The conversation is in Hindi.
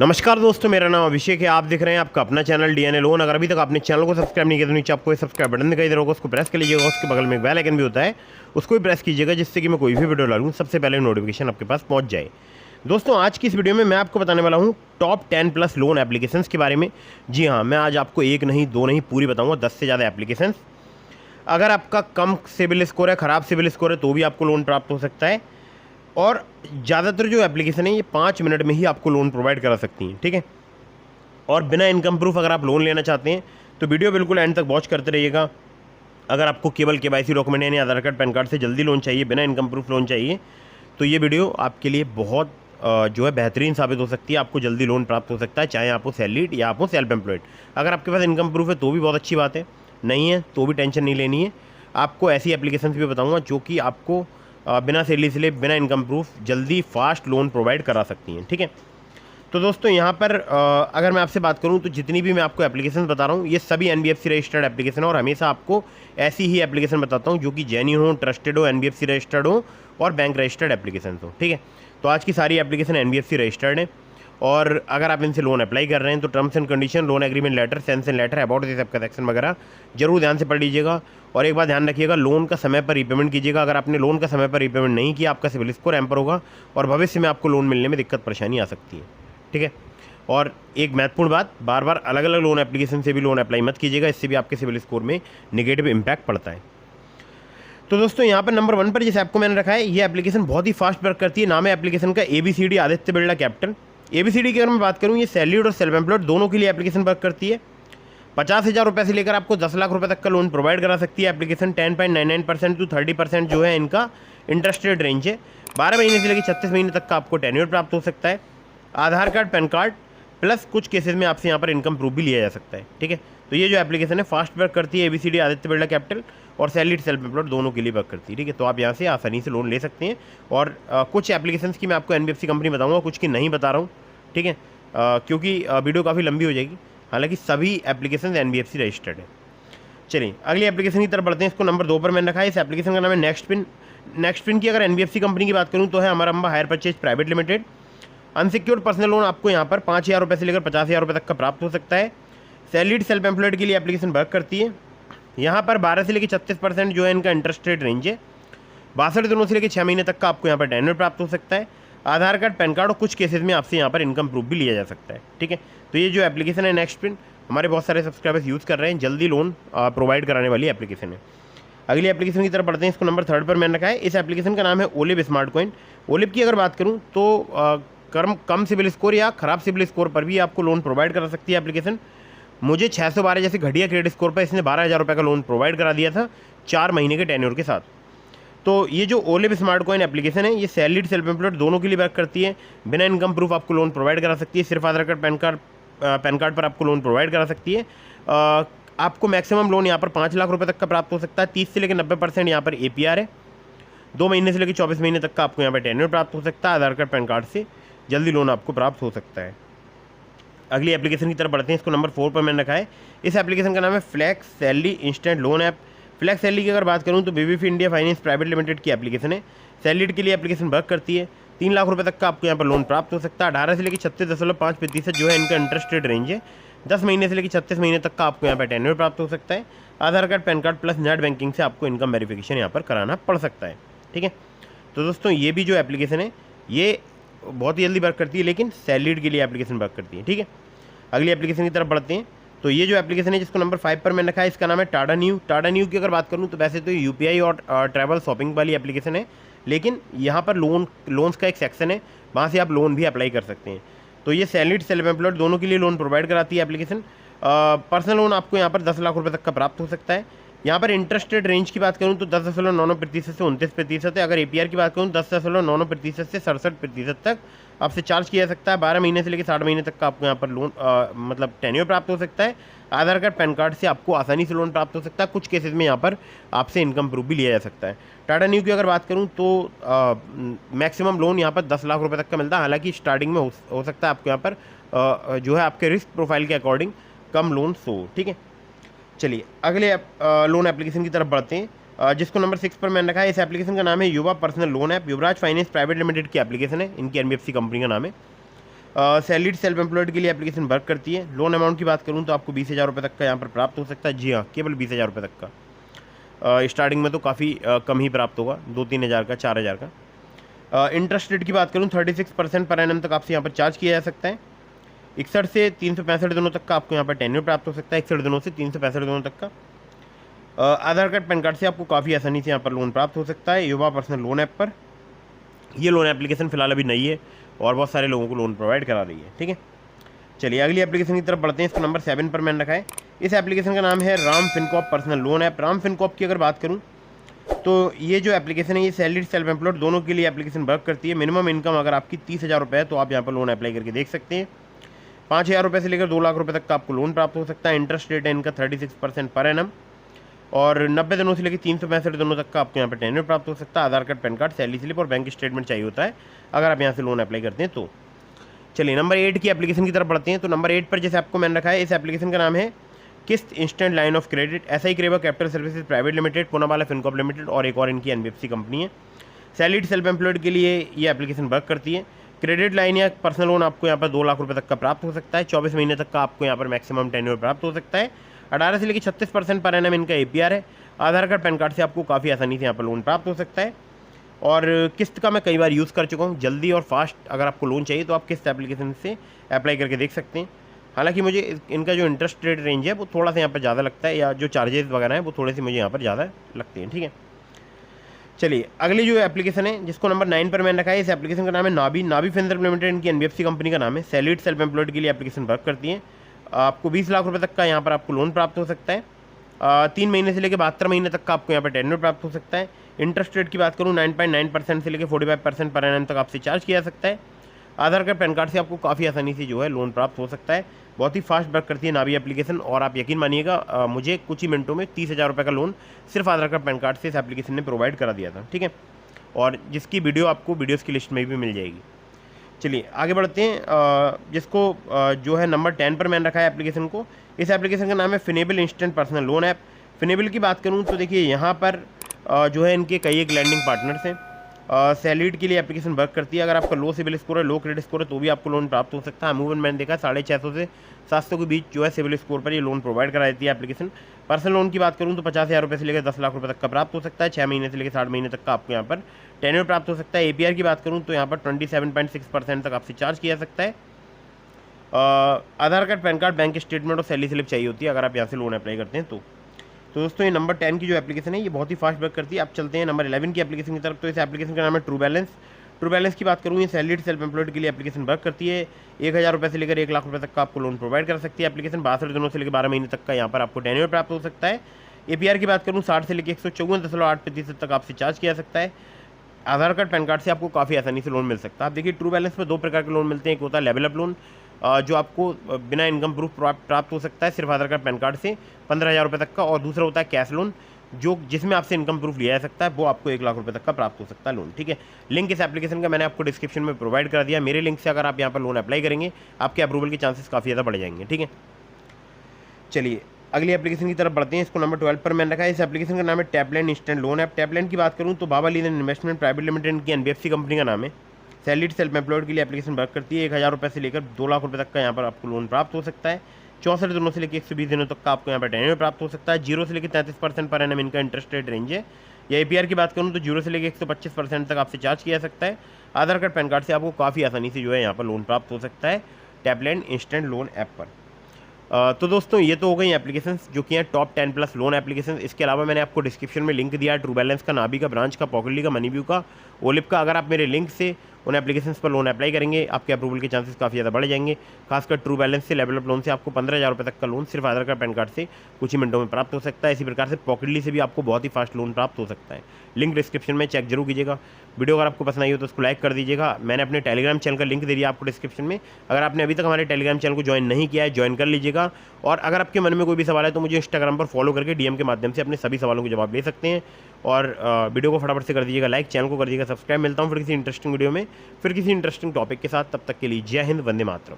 नमस्कार दोस्तों, मेरा नाम अभिषेक है। आप देख रहे हैं आपका अपना चैनल डीएनए लोन। अगर अभी तक आपने चैनल को सब्सक्राइब नहीं किया तो नीचे आपको सब्सक्राइब बटन दिखाई दे रहा होगा, उसको प्रेस कर लीजिएगा। उसके बगल में एक बेल आइकन भी होता है, उसको भी प्रेस कीजिएगा, जिससे कि मैं कोई भी वीडियो डालूँ सबसे पहले नोटिफिकेशन आपके पास पहुँच जाए। दोस्तों, आज की इस वीडियो में मैं आपको बताने वाला हूँ टॉप 10+ लोन एप्लीकेशंस के बारे में। जी हाँ, मैं आज आपको एक नहीं दो नहीं पूरी बताऊँगा, 10 से ज़्यादा एप्लीकेशंस। अगर आपका कम सिबिल स्कोर है, ख़राब सिबिल स्कोर है, तो भी आपको लोन प्राप्त हो सकता है। और ज़्यादातर जो एप्लीकेशन है ये 5 मिनट में ही आपको लोन प्रोवाइड करा सकती हैं, ठीक है। और बिना इनकम प्रूफ अगर आप लोन लेना चाहते हैं तो वीडियो बिल्कुल एंड तक वॉच करते रहिएगा। अगर आपको केवल केवाईसी डॉक्यूमेंट यानी आधार कार्ड पैन कार्ड से जल्दी लोन चाहिए, बिना इनकम प्रूफ लोन चाहिए, तो ये वीडियो आपके लिए बहुत जो है बेहतरीन साबित हो सकती है। आपको जल्दी लोन प्राप्त हो सकता है, चाहे आप हो सैलरीड या आप हो सेल्फ एम्प्लॉयड। अगर आपके पास इनकम प्रूफ है तो भी बहुत अच्छी बात है, नहीं है तो भी टेंशन नहीं लेनी है। आपको ऐसी एप्लीकेशन भी बताऊँगा जो कि आपको बिना सैलरी स्लिप, बिना इनकम प्रूफ जल्दी फास्ट लोन प्रोवाइड करा सकती हैं, ठीक है। तो दोस्तों, यहाँ पर अगर मैं आपसे बात करूँ तो जितनी भी मैं आपको एप्लीकेशन बता रहा हूँ ये सभी एनबीएफसी रजिस्टर्ड एप्लीकेशन है। और हमेशा आपको ऐसी ही एप्लीकेशन बताता हूँ जो कि जेन्युइन हो, ट्रस्टेड हो, एनबीएफसी रजिस्टर्ड हो और बैंक रजिस्टर्ड एप्लीकेशन हो, ठीक है। तो आज की सारी एप्लीकेशन एनबीएफसी रजिस्टर्ड है। और अगर आप इनसे लोन अप्लाई कर रहे हैं तो terms and condition, loan agreement letter, sanction letter, about this app का सेक्शन वगैरह जरूर ध्यान से पढ़ लीजिएगा। और एक बात ध्यान रखिएगा, लोन का समय पर रीपेमेंट कीजिएगा। अगर आपने लोन का समय पर रीपेमेंट नहीं किया, आपका सिविल स्कोर हैम्पर होगा और भविष्य में आपको लोन मिलने में दिक्कत परेशानी आ सकती है, ठीक है। और एक महत्वपूर्ण बात, बार बार अलग अलग लोन एप्लीकेशन से भी लोन अप्लाई मत कीजिएगा, इससे भी आपके सिविल स्कोर में नेगेटिव इंपैक्ट पड़ता है। तो दोस्तों, यहाँ पर नंबर 1 पर जिस ऐप को मैंने रखा है, ये एप्लीकेशन बहुत ही फास्ट वर्क करती है। नाम है एप्लीकेशन का ABCD Aditya Birla capital. ABCD की अगर मैं बात करूँ, ये सैलरीड और सेल्फ एम्प्लॉयड दोनों के लिए एप्लीकेशन वर्क करती है। 50,000 रुपये से लेकर आपको 10 लाख रुपये तक का लोन प्रोवाइड करा सकती है एप्लीकेशन। 10.99% टू 30% जो है इनका इंटरेस्ट रेट रेंज है। 12 महीने से लेकर 36 महीने तक का आपको टेन्योर प्राप्त हो सकता है। Aadhaar card, PAN card plus कुछ केसेस में आपसे यहाँ पर इनकम प्रूफ भी लिया जा सकता है, ठीक है। तो ये जो एप्लीकेशन है फास्ट वर्क करती है। ABCD आदित्य बिरला कैपिटल और सैलरीड सेल्फ एम्प्लॉयड दोनों के लिए वर्क करती है, ठीक है। तो आप यहाँ से आसानी से लोन ले सकते हैं। और कुछ एप्लीकेशंस की मैं आपको एनबीएफसी कंपनी बताऊँगा, कुछ की नहीं बता रहा हूँ, ठीक है, क्योंकि वीडियो काफ़ी लंबी हो जाएगी। हालांकि सभी एप्लीकेशन एनबीएफसी रजिस्टर्ड है। चलिए अगली एप्लीकेशन की तरफ बढ़ते हैं। इसको नंबर 2 पर मैंने रखा है। इस एप्लीकेशन का नाम है नेक्स्टपिन। नेक्स्टपिन की अगर एनबीएफसी कंपनी की बात करूँ तो है अमरंबा hire purchase private limited. Unsecured personal loan आपको यहाँ पर 5,000 रुपये से लेकर 50,000 रुपये तक का प्राप्त हो सकता है। सैलरीड सेल्फ एम्प्लॉयड के लिए एप्लीकेशन वर्क करती है। यहाँ पर 12 से लेकर 36% जो है इनका इंटरेस्ट रेट रेंज है। 62 दिनों से लेकर 6 महीने तक का आपको यहाँ पर टेन्योर प्राप्त हो सकता है। आधार कार्ड, पैन कार्ड और कुछ केसेस में आपसे यहाँ पर इनकम प्रूफ भी लिया जा सकता है, ठीक है। तो ये जो एप्लीकेशन है नेक्स्टपिन, हमारे बहुत सारे सब्सक्राइबर्स यूज़ कर रहे हैं, जल्दी लोन प्रोवाइड कराने वाली एप्लीकेशन है। अगली एप्लीकेशन की तरफ बढ़ते हैं। इसको नंबर 3 पर मैंने रखा है। इस एप्लीकेशन का नाम है ओलिव स्मार्ट कॉइन। ओलिव की अगर बात करूँ तो कम सिबिल स्कोर या ख़राब सिबिल स्कोर पर भी आपको लोन प्रोवाइड करा सकती है एप्लीकेशन। मुझे 612 जैसे घटिया क्रेडिट स्कोर पर इसने 12,000 रुपये का लोन प्रोवाइड करा दिया था 4 महीने के टेन्योर के साथ। तो ये जो ओलिव स्मार्ट कॉइन एप्लीकेशन है, ये सैलरीड सेल्फ एम्प्लॉयड दोनों के लिए वर्क करती है। बिना इनकम प्रूफ आपको लोन प्रोवाइड करा सकती है। सिर्फ आधार कार्ड, पैन कार्ड पर आपको लोन प्रोवाइड करा सकती है। आपको मैक्सिमम लोन यहाँ पर 5 लाख रुपये तक का प्राप्त हो सकता है। 30 से लेकर 90% यहाँ पर APR है। 2 महीने से लेकर 24 महीने तक का आपको यहाँ पर टेन्योर प्राप्त हो सकता है। आधार कार्ड, पैन कार्ड से जल्दी लोन आपको प्राप्त हो सकता है। अगली एप्लीकेशन की तरफ बढ़ते हैं। इसको नंबर 4 पर मैंने रखा है। इस एप्लीकेशन का नाम है flex salary instant loan app. Flex salary की अगर बात करूं तो BBF India finance private limited की एप्लीकेशन है। सैलरीड के लिए एप्लीकेशन वर्क करती है। 3 लाख रुपये तक का आपको यहाँ पर लोन प्राप्त हो सकता है। 18 से लेकर 36.5% जो है इनका इंटरेस्ट रेट रेंज है। 10 महीने से लेकर 36 महीने तक का आपको यहाँ पर टेन्योर प्राप्त हो सकता है। Aadhaar card, PAN card plus net banking से आपको इनकम वेरिफिकेशन यहाँ पर कराना पड़ सकता है, ठीक है। तो दोस्तों, ये भी जो एप्लीकेशन है ये बहुत ही जल्दी वर्क करती है, लेकिन सैलरीड के लिए एप्लीकेशन वर्क करती है, ठीक है। अगली एप्लीकेशन की तरफ बढ़ते हैं। तो ये जो एप्लीकेशन है जिसको नंबर 5 पर मैंने रखा है, इसका नाम है टाटा न्यू। टाटा न्यू की अगर बात करूँ तो वैसे तो UPI और ट्रैवल शॉपिंग वाली एप्लीकेशन है, लेकिन यहाँ पर लोन्स का एक सेक्शन है, वहाँ से आप लोन भी अप्लाई कर सकते हैं। तो ये सैलरीड सेल्फ एम्प्लॉयड दोनों के लिए लोन प्रोवाइड कराती है एप्लीकेशन। पर्सनल लोन आपको यहाँ पर 10 लाख रुपये तक का प्राप्त हो सकता है। यहाँ पर इंटरेस्ट रेट रेंज की बात करूँ तो 10.99% से 29% है। अगर APR की बात करूँ 10.99% से 67% तक आपसे चार्ज किया जा सकता है। 12 महीने से लेकर 60 महीने तक का आपको यहाँ पर लोन मतलब टेन्योर प्राप्त हो सकता है। आधार कार्ड, पैन कार्ड से आपको आसानी से लोन प्राप्त हो सकता है। कुछ केसेस में यहाँ पर आपसे इनकम प्रूफ भी लिया जा सकता है। टाटा न्यू की अगर बात करूँ तो मैक्सिमम लोन यहाँ पर 10 लाख रुपये तक का मिलता है। हालांकि स्टार्टिंग में हो सकता है आपको यहाँ पर जो है आपके रिस्क प्रोफाइल के अकॉर्डिंग कम लोन हो, ठीक है। चलिए अगले लोन एप्लीकेशन की तरफ बढ़ते हैं, जिसको नंबर 6 पर मैंने रखा है। इस एप्लीकेशन का नाम है युवा पर्सनल लोन ऐप। युवराज फाइनेंस प्राइवेट लिमिटेड की एप्लीकेशन है, इनकी NBFC कंपनी का नाम है। सैलरीड सेल्फ एम्प्लॉयड के लिए एप्लीकेशन वर्क करती है। लोन अमाउंट की बात करूँ तो आपको 20,000 रुपये तक का यहाँ पर प्राप्त हो सकता है। जी हाँ, केवल 20,000 रुपये तक का। स्टार्टिंग में तो काफ़ी कम ही प्राप्त होगा, 2-3 हज़ार का, 4 हज़ार का। इंटरेस्ट रेट की बात करूँ 36% पर एनम तक आपसे यहाँ पर चार्ज किया जा सकता है। 61 से 365 दिनों तक का आपको यहाँ पर टेन्योर प्राप्त हो सकता है, 61 दिनों से 365 दिनों तक का। आधार कार्ड पैन कार्ड से आपको काफ़ी आसानी से यहाँ पर लोन प्राप्त हो सकता है युवा पर्सनल लोन ऐप पर। ये लोन एप्लीकेशन फिलहाल अभी नई है और बहुत सारे लोगों को लोन प्रोवाइड करा रही है। ठीक है, चलिए अगली एप्लीकेशन की तरफ बढ़ते हैं। इसको नंबर 7 पर मैंने रखा है। इस एप्लीकेशन का नाम है Ram Fincorp personal loan app. Ram Fincorp की अगर बात करूँ तो ये जो एप्लीकेशन है ये सैलरीड सेल्फ एम्प्लॉयड दोनों के लिए एप्लीकेशन वर्क करती है। मिनिमम इनकम अगर आपकी 30,000 रुपये है तो आप यहाँ पर लोन अप्लाई करके देख सकते हैं। 5,000 रुपये से लेकर 2 लाख रुपये तक का आपको लोन प्राप्त हो सकता है। इंटरेस्ट रेट है इनका 36% पर एनम और 90 दिनों से लेकर 365 दिनों तक का आपको यहाँ पर टेन्योर प्राप्त हो सकता है। Aadhaar card, PAN card, salary slip और बैंक स्टेटमेंट चाहिए होता है अगर आप यहाँ से लोन अप्लाई करते हैं तो। चलिए नंबर 8 की एप्लीकेशन की तरफ बढ़ते हैं। तो नंबर 8 पर जैसे आपको मैंने रखा है, इस एप्लीकेशन का नाम है Kissht instant line of credit. SI Creva capital services private limited, Poonawalla Fincorp limited और एक और इनकी एनबीएफसी कंपनी है। सैलरीड सेल्फ एम्प्लॉयड के लिए ये एप्लीकेशन वर्क करती है। क्रेडिट लाइन या पर्सनल लोन आपको यहाँ पर 2 लाख रुपये तक का प्राप्त हो सकता है। 24 महीने तक का आपको यहाँ पर मैक्सिमम टेन्योर प्राप्त हो सकता है। 18 से लेकर 36% पर एनम इनका APR है। आधार कार्ड, पैन कार्ड से आपको काफ़ी आसानी से यहाँ पर लोन प्राप्त हो सकता है। और किस्त का मैं कई बार यूज़ कर चुका हूँ। जल्दी और फास्ट अगर आपको लोन चाहिए तो आप किस्त एप्लीकेशन से अप्लाई करके देख सकते हैं। हालांकि मुझे इनका जो इंटरेस्ट रेट रेंज है वो थोड़ा सा यहाँ पर ज़्यादा लगता है, या जो चार्जेस वगैरह हैं वो थोड़े से मुझे यहाँ पर ज़्यादा लगते हैं। ठीक है, चलिए अगली जो एप्लीकेशन है जिसको नंबर 9 पर मैंने रखा है, इस एप्लीकेशन का नाम है नाभी। नाभी फिनसर्व लिमिटेड इनकी एनबीएफसी कंपनी का नाम है। सैलरीड सेल्फ एम्प्लॉयड के लिए एप्लीकेशन वर्क करती है। आपको 20 लाख रुपये तक का यहाँ पर आपको लोन प्राप्त हो सकता है। 3 महीने से लेकर 72 महीने तक का आपको यहाँ पर टेन्योर प्राप्त हो सकता है। इंटरेस्ट रेट की बात करूँ 9.9% से लेकर 45% पर एनम तक आपसे चार्ज किया जा सकता है। आधार कार्ड, पैन कार्ड से आपको काफ़ी आसानी से जो है लोन प्राप्त हो सकता है। बहुत ही फास्ट वर्क करती है नाभी एप्लीकेशन और आप यकीन मानिएगा मुझे कुछ ही मिनटों में 30,000 रुपये का लोन सिर्फ आधार कार्ड, पैन कार्ड से इस एप्लीकेशन ने प्रोवाइड करा दिया था। ठीक है, और जिसकी वीडियो आपको वीडियोज़ की लिस्ट में भी मिल जाएगी। चलिए आगे बढ़ते हैं। जिसको जो है नंबर 10 पर मैंने रखा है एप्लीकेशन को। इस एप्लीकेशन का नाम है फिनेबल इंस्टेंट पर्सनल लोन ऐप। फिनेबल की बात करूं तो देखिए यहाँ पर जो है इनके कई एक लैंडिंग पार्टनर्स हैं। सैलरीड के लिए एप्लीकेशन वर्क करती है। अगर आपका लो सिविल स्कोर है, लो क्रेडिट स्कोर है तो भी आपको लोन प्राप्त हो सकता है। अमूमन मैंने देखा 650 से 700 के बीच जो है सिविल स्कोर पर ये लोन प्रोवाइड करा देती है एप्लीकेशन। पर्सनल लोन की बात करूँ तो 50,000 रुपये से लेकर 10 लाख रुपये तक का प्राप्त हो सकता है। 6 महीने से लेकर 60 महीने तक का आपको यहाँ पर टेन्योर प्राप्त हो सकता है। APR की बात करूँ तो यहाँ पर 27.6% तक आपसे चार्ज किया जा सकता है। Aadhaar card, PAN card, bank statement और सैलरी स्लिप चाहिए होती है अगर आप यहाँ से लोन अप्लाई करते हैं तो। दोस्तों ये नंबर 10 की जो एप्लीकेशन है ये बहुत ही फास्ट वर्क करती है। आप चलते हैं नंबर 11 की एप्लीकेशन की तरफ। तो इस एप्लीकेशन का नाम है ट्रू बैलेंस। ट्रू बैलेंस की बात करूँ ये सैलरीड सेल्फ एम्प्लॉयड के लिए एप्लीकेशन वर्क करती है। 1,000 रुपये से लेकर 1 लाख रुपये तक का आपको लोन प्रोवाइड कर सकती है एप्लीकेशन। 62 दिनों से लेकर 12 महीने तक का यहाँ पर आपको टेन्योर प्राप्त हो सकता है। APR की बात करूँ 60 से लेकर 154.8% तक आपसे चार्ज किया जा सकता है। आधार कार्ड, पैन कार्ड से आपको काफ़ी आसानी से लोन मिल सकता है। आप देखिए ट्रू बैलेंस में 2 प्रकार के लोन मिलते हैं। एक होता है लेवल अप लोन जो आपको बिना इनकम प्रूफ प्राप्त हो सकता है सिर्फ आधार कार्ड, पैन कार्ड से 15,000 रुपये तक का। और दूसरा होता है कैश लोन जो जिसमें आपसे इनकम प्रूफ लिया जा सकता है, वो आपको 1 लाख रुपये तक का प्राप्त हो सकता है लोन। ठीक है, लिंक इस एप्लीकेशन का मैंने आपको डिस्क्रिप्शन में प्रोवाइड कर दिया। मेरे लिंक से अगर आप यहाँ पर लोन अप्लाई करेंगे आपके अप्रूवल के चांसेस काफ़ी ज़्यादा बढ़ जाएंगे। ठीक है, चलिए अगली एप्लीकेशन की तरफ बढ़ते हैं। इसको नंबर 12 पर मैंने रखा है। इस एप्लीकेशन का नाम है टैपलैंड इंस्टेंट लोन ऐप। टैपलैंड की बात करूँ तो बाबा लीलन इन्वेस्टमेंट प्राइवेट लिमिटेड की एनबीएफसी कंपनी का नाम है। सैलरीड सेल्फ एम्प्लॉयड के लिए एप्लीकेशन वर्क करती है। 1,000 रुपये से लेकर 2 लाख रुपये तक का यहाँ पर आपको लोन प्राप्त हो सकता है। 64 दिनों से लेकर 120 दिनों तक का आपको यहाँ पर टेन्योर प्राप्त हो सकता है। 0 से लेकर 33% पर एनम इनका इंटरेस्ट रेट रेंज है। या APR की बात करूँ तो 0 से लेकर 125% तक आपसे चार्ज किया जा सकता है। आधार कार्ड, पैन कार्ड से आपको काफ़ी आसानी से जो है यहाँ पर लोन प्राप्त हो सकता है टैपलैंड इंस्टेंट लोन ऐप पर। तो दोस्तों ये तो हो गई एप्लीकेशंस जो कि हैं टॉप 10 प्लस लोन एप्लीकेशन। इसके अलावा मैंने आपको डिस्क्रिप्शन में लिंक दिया है ट्रू बैलेंस का, नाभी का, ब्रांच का, पॉकेटली का, मनीव्यू का, ओलिप का। अगर आप मेरे लिंक से उन एप्लीकेशंस पर लोन अप्लाई करेंगे आपके अप्रूवल के चांसेस काफ़ी ज़्यादा बढ़ जाएंगे। खासकर ट्रू बैलेंस से, लेवल अप लोन से आपको 15,000 रुपये तक का लोन सिर्फ आधार कार्ड, पैन कार्ड से कुछ ही मिनटों में प्राप्त हो सकता है। इसी प्रकार से पॉकेटली से भी आपको बहुत ही फास्ट लोन प्राप्त हो सकता है। लिंक डिस्क्रिप्शन में चेक जरूर कीजिएगा। वीडियो अगर आपको पसंद आई हो तो उसको लाइक कर दीजिएगा। मैंने अपने टेलीग्राम चैनल का लिंक दे दिया आपको डिस्क्रिप्शन में। अगर आपने अभी तक हमारे टेलीग्राम चैनल को ज्वाइन नहीं किया है ज्वाइन कर लीजिएगा। और अगर आपके मन में कोई भी सवाल है तो मुझे इंस्टाग्राम पर फॉलो करके DM के माध्यम से अपने सभी सवालों के जवाब ले सकते हैं। और वीडियो को फटाफट से कर दीजिएगा लाइक, चैनल को कर दीजिएगा सब्सक्राइब। मिलता हूँ फिर किसी इंटरेस्टिंग वीडियो में, फिर किसी इंटरेस्टिंग टॉपिक के साथ। तब तक के लिए जय हिंद, वंदे मातरम।